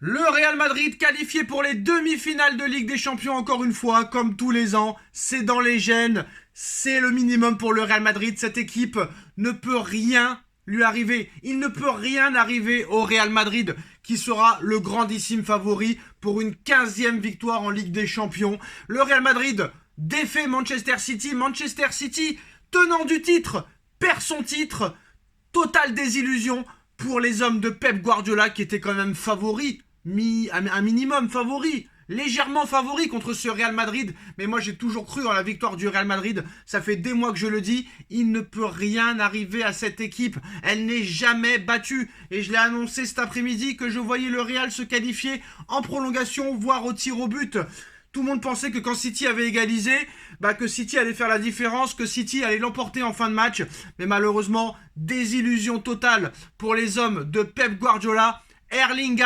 Le Real Madrid qualifié pour les demi-finales de Ligue des Champions encore une fois, comme tous les ans, c'est dans les gènes, c'est le minimum pour le Real Madrid. Cette équipe ne peut rien lui arriver. Il ne peut rien arriver au Real Madrid qui sera le grandissime favori pour une 15e victoire en Ligue des Champions. Le Real Madrid défait Manchester City. Manchester City, tenant du titre, perd son titre. Totale désillusion pour les hommes de Pep Guardiola qui étaient quand même favoris, un minimum favoris, légèrement favoris contre ce Real Madrid. Mais moi j'ai toujours cru en la victoire du Real Madrid, ça fait des mois que je le dis, il ne peut rien arriver à cette équipe, elle n'est jamais battue. Et je l'ai annoncé cet après-midi que je voyais le Real se qualifier en prolongation, voire au tir au but. Tout le monde pensait que quand City avait égalisé, que City allait faire la différence, que City allait l'emporter en fin de match. Mais malheureusement, désillusion totale pour les hommes de Pep Guardiola. Erling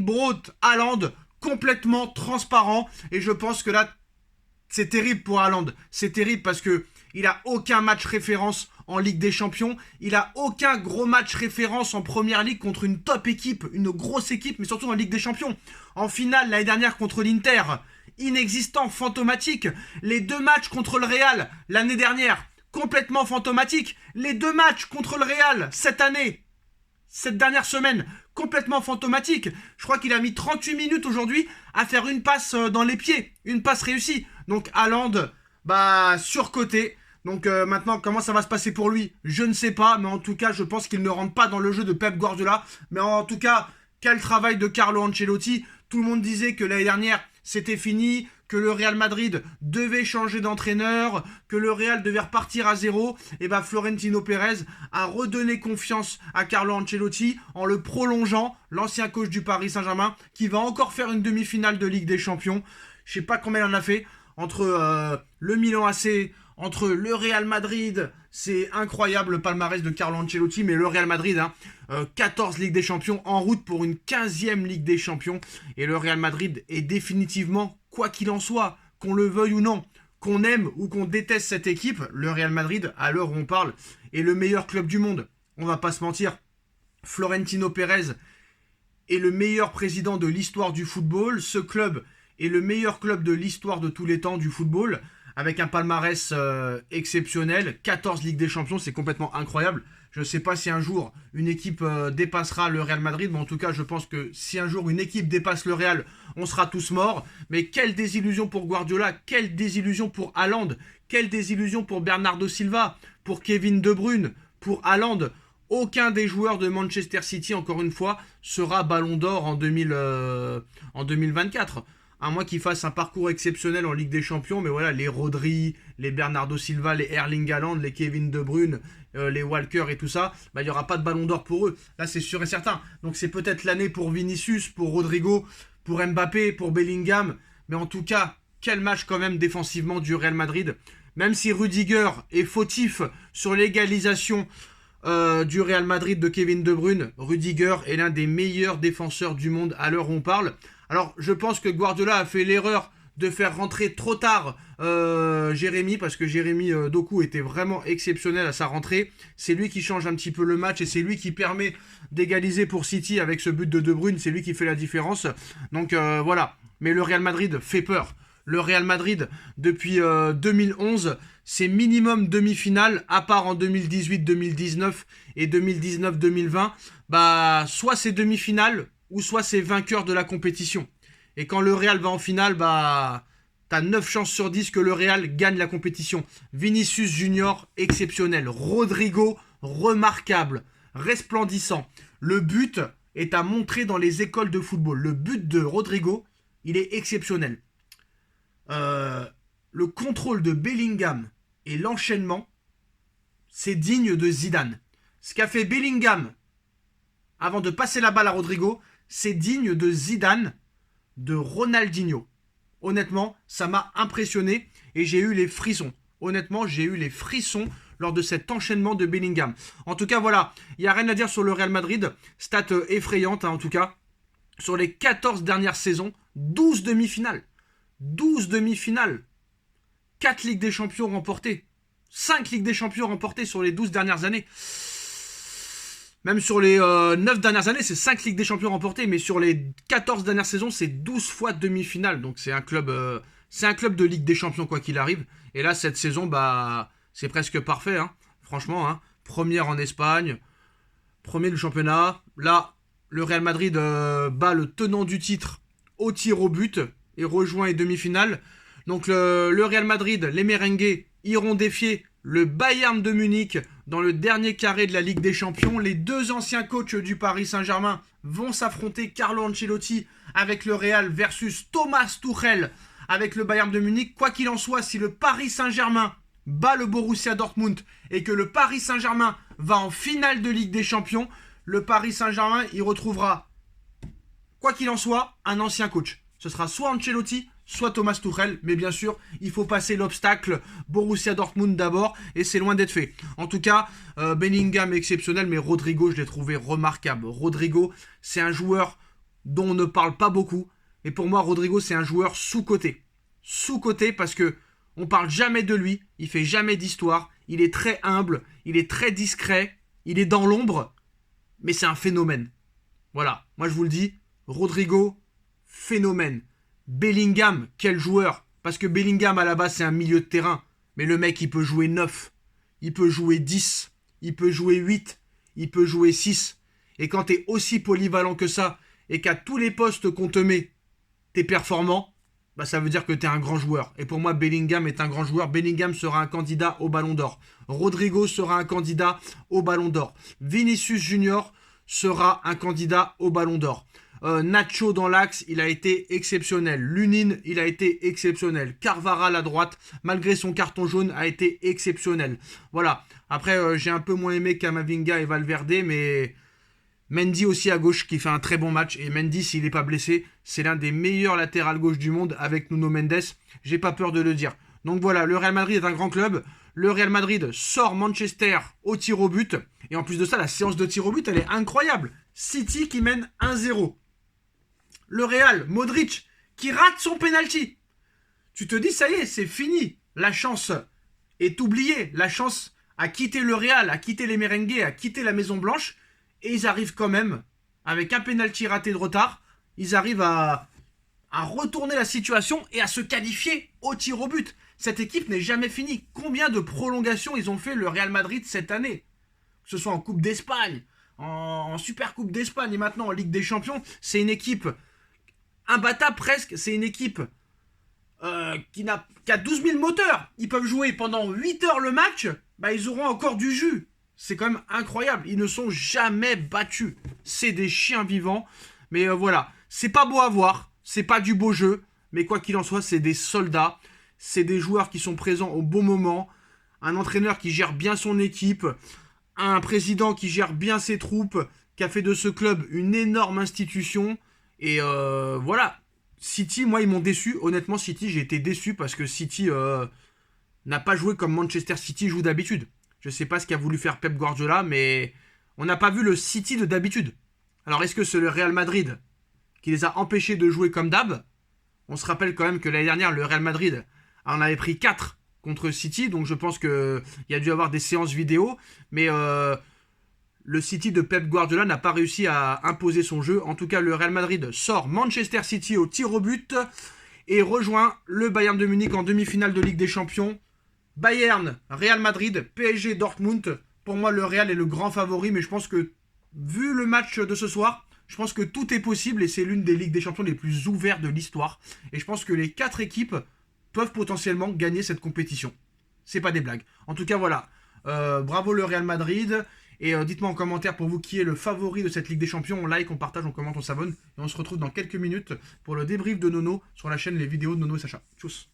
Braut Haaland, complètement transparent. Et je pense que là, c'est terrible pour Haaland. C'est terrible parce que il a aucun match référence en Ligue des Champions. Il a aucun gros match référence en Première Ligue contre une top équipe, une grosse équipe, mais surtout en Ligue des Champions. En finale, l'année dernière contre l'Inter, inexistant, fantomatique. Les 2 matchs contre le Real l'année dernière, complètement fantomatique. Les 2 matchs contre le Real cette année, cette dernière semaine, complètement fantomatique. Je crois qu'il a mis 38 minutes aujourd'hui à faire une passe dans les pieds, une passe réussie. Donc Haaland, surcoté. Donc maintenant, comment ça va se passer pour lui? Je ne sais pas, mais en tout cas, je pense qu'il ne rentre pas dans le jeu de Pep Guardiola. Mais en tout cas, quel travail de Carlo Ancelotti. Tout le monde disait que l'année dernière, c'était fini, que le Real Madrid devait changer d'entraîneur, que le Real devait repartir à zéro. Et Florentino Pérez a redonné confiance à Carlo Ancelotti en le prolongeant, l'ancien coach du Paris Saint-Germain, qui va encore faire une demi-finale de Ligue des Champions. Je sais pas combien il en a fait, entre le Milan AC, entre le Real Madrid. C'est incroyable le palmarès de Carlo Ancelotti, mais le Real Madrid, 14 Ligues des Champions en route pour une 15e Ligue des Champions. Et le Real Madrid est définitivement, quoi qu'il en soit, qu'on le veuille ou non, qu'on aime ou qu'on déteste cette équipe, le Real Madrid, à l'heure où on parle, est le meilleur club du monde. On va pas se mentir. Florentino Pérez est le meilleur président de l'histoire du football. Ce club est le meilleur club de l'histoire de tous les temps du football, avec un palmarès exceptionnel. 14 Ligues des Champions, c'est complètement incroyable. Je ne sais pas si un jour une équipe dépassera le Real Madrid, mais en tout cas, je pense que si un jour une équipe dépasse le Real, on sera tous morts. Mais quelle désillusion pour Guardiola, quelle désillusion pour Haaland, quelle désillusion pour Bernardo Silva, pour Kevin De Bruyne, pour Haaland. Aucun des joueurs de Manchester City, encore une fois, sera Ballon d'Or en 2024. À moins qu'ils fassent un parcours exceptionnel en Ligue des Champions, mais voilà, les Rodri, les Bernardo Silva, les Erling Haaland, les Kevin De Bruyne, les Walker et tout ça, il n'y aura pas de Ballon d'Or pour eux. Là, c'est sûr et certain. Donc c'est peut-être l'année pour Vinicius, pour Rodrigo, pour Mbappé, pour Bellingham. Mais en tout cas, quel match quand même défensivement du Real Madrid. Même si Rudiger est fautif sur l'égalisation du Real Madrid de Kevin De Bruyne, Rudiger est l'un des meilleurs défenseurs du monde à l'heure où on parle. Alors, je pense que Guardiola a fait l'erreur de faire rentrer trop tard Jérémy, parce que Jérémy Doku était vraiment exceptionnel à sa rentrée. C'est lui qui change un petit peu le match et c'est lui qui permet d'égaliser pour City avec ce but de De Bruyne. C'est lui qui fait la différence. Donc voilà. Mais le Real Madrid fait peur. Le Real Madrid, depuis 2011, c'est minimum demi-finale, à part en 2018-2019 et 2019-2020. Soit c'est demi-finale, ou soit c'est vainqueur de la compétition. Et quand le Real va en finale, t'as 9 chances sur 10 que le Real gagne la compétition. Vinicius Junior, exceptionnel. Rodrigo, remarquable, resplendissant. Le but est à montrer dans les écoles de football. Le but de Rodrigo, il est exceptionnel. Le contrôle de Bellingham et l'enchaînement, c'est digne de Zidane. Ce qu'a fait Bellingham avant de passer la balle à Rodrigo, c'est digne de Zidane, de Ronaldinho. Honnêtement, ça m'a impressionné et j'ai eu les frissons. Honnêtement, j'ai eu les frissons lors de cet enchaînement de Bellingham. En tout cas, voilà, il n'y a rien à dire sur le Real Madrid. Stat effrayante, en tout cas. Sur les 14 dernières saisons, 12 demi-finales. 12 demi-finales. 4 Ligues des Champions remportées. 5 Ligues des Champions remportées sur les 12 dernières années. Même sur les 9 dernières années, c'est 5 Ligues des Champions remportées, mais sur les 14 dernières saisons, c'est 12 fois demi-finale. Donc c'est un club de Ligue des Champions quoi qu'il arrive. Et là, cette saison, bah, c'est presque parfait, hein. Franchement, hein. Première en Espagne, premier du championnat. Là, le Real Madrid bat le tenant du titre au tir au but et rejoint les demi-finales. Donc le Real Madrid, les merengues, iront défier le Bayern de Munich dans le dernier carré de la Ligue des Champions. Les deux anciens coachs du Paris Saint-Germain vont s'affronter. Carlo Ancelotti avec le Real versus Thomas Tuchel avec le Bayern de Munich. Quoi qu'il en soit, si le Paris Saint-Germain bat le Borussia Dortmund et que le Paris Saint-Germain va en finale de Ligue des Champions, le Paris Saint-Germain y retrouvera, quoi qu'il en soit, un ancien coach. Ce sera soit Ancelotti, soit Thomas Tuchel, mais bien sûr, il faut passer l'obstacle Borussia Dortmund d'abord, et c'est loin d'être fait. En tout cas, Bellingham est exceptionnel, mais Rodrigo, je l'ai trouvé remarquable. Rodrigo, c'est un joueur dont on ne parle pas beaucoup, et pour moi, Rodrigo, c'est un joueur sous-coté. Sous-coté parce que on parle jamais de lui, il fait jamais d'histoire, il est très humble, il est très discret, il est dans l'ombre, mais c'est un phénomène. Voilà, moi je vous le dis, Rodrigo, phénomène. Bellingham, quel joueur. Parce que Bellingham, à la base, c'est un milieu de terrain. Mais le mec, il peut jouer 9. Il peut jouer 10. Il peut jouer 8. Il peut jouer 6. Et quand t'es aussi polyvalent que ça, et qu'à tous les postes qu'on te met, t'es performant, bah ça veut dire que t'es un grand joueur. Et pour moi, Bellingham est un grand joueur. Bellingham sera un candidat au Ballon d'Or. Rodrigo sera un candidat au Ballon d'Or. Vinicius Junior sera un candidat au Ballon d'Or. Nacho dans l'axe, il a été exceptionnel. Lunin, il a été exceptionnel. Carvajal à droite, malgré son carton jaune, a été exceptionnel. Voilà. Après, j'ai un peu moins aimé Camavinga et Valverde, mais Mendy aussi à gauche qui fait un très bon match. Et Mendy, s'il n'est pas blessé, c'est l'un des meilleurs latérales gauche du monde avec Nuno Mendes. J'ai pas peur de le dire. Donc voilà, le Real Madrid est un grand club. Le Real Madrid sort Manchester au tir au but. Et en plus de ça, la séance de tir au but, elle est incroyable. City qui mène 1-0. Le Real, Modric, qui rate son penalty. Tu te dis, ça y est, c'est fini. La chance est oubliée. La chance a quitté le Real, a quitté les merengues, a quitté la Maison Blanche. Et ils arrivent quand même, avec un penalty raté de retard, ils arrivent à retourner la situation et à se qualifier au tir au but. Cette équipe n'est jamais finie. Combien de prolongations ils ont fait le Real Madrid cette année? Que ce soit en Coupe d'Espagne, en Super Coupe d'Espagne et maintenant en Ligue des Champions, c'est une équipe imbattable presque. C'est une équipe qui a 12 000 moteurs. Ils peuvent jouer pendant 8 heures le match, bah ils auront encore du jus. C'est quand même incroyable. Ils ne sont jamais battus. C'est des chiens vivants. Mais voilà, c'est pas beau à voir. C'est pas du beau jeu. Mais quoi qu'il en soit, c'est des soldats. C'est des joueurs qui sont présents au bon moment. Un entraîneur qui gère bien son équipe. Un président qui gère bien ses troupes. Qui a fait de ce club une énorme institution. Et voilà. City, moi, ils m'ont déçu. Honnêtement, City, j'ai été déçu parce que City n'a pas joué comme Manchester City joue d'habitude. Je sais pas ce qu'a voulu faire Pep Guardiola, mais on n'a pas vu le City de d'habitude. Alors, est-ce que c'est le Real Madrid qui les a empêchés de jouer comme d'hab? On se rappelle quand même que l'année dernière, le Real Madrid en avait pris 4 contre City, donc je pense qu'il y a dû avoir des séances vidéo, mais le City de Pep Guardiola n'a pas réussi à imposer son jeu. En tout cas, le Real Madrid sort Manchester City au tir au but et rejoint le Bayern de Munich en demi-finale de Ligue des Champions. Bayern, Real Madrid, PSG, Dortmund. Pour moi, le Real est le grand favori, mais je pense que, vu le match de ce soir, je pense que tout est possible et c'est l'une des Ligues des Champions les plus ouvertes de l'histoire. Et je pense que les 4 équipes peuvent potentiellement gagner cette compétition. C'est pas des blagues. En tout cas, voilà. Bravo le Real Madrid. Et dites-moi en commentaire pour vous qui est le favori de cette Ligue des Champions. On like, on partage, on commente, on s'abonne. Et on se retrouve dans quelques minutes pour le débrief de Nono sur la chaîne Les Vidéos de Nono et Sacha. Tchuss.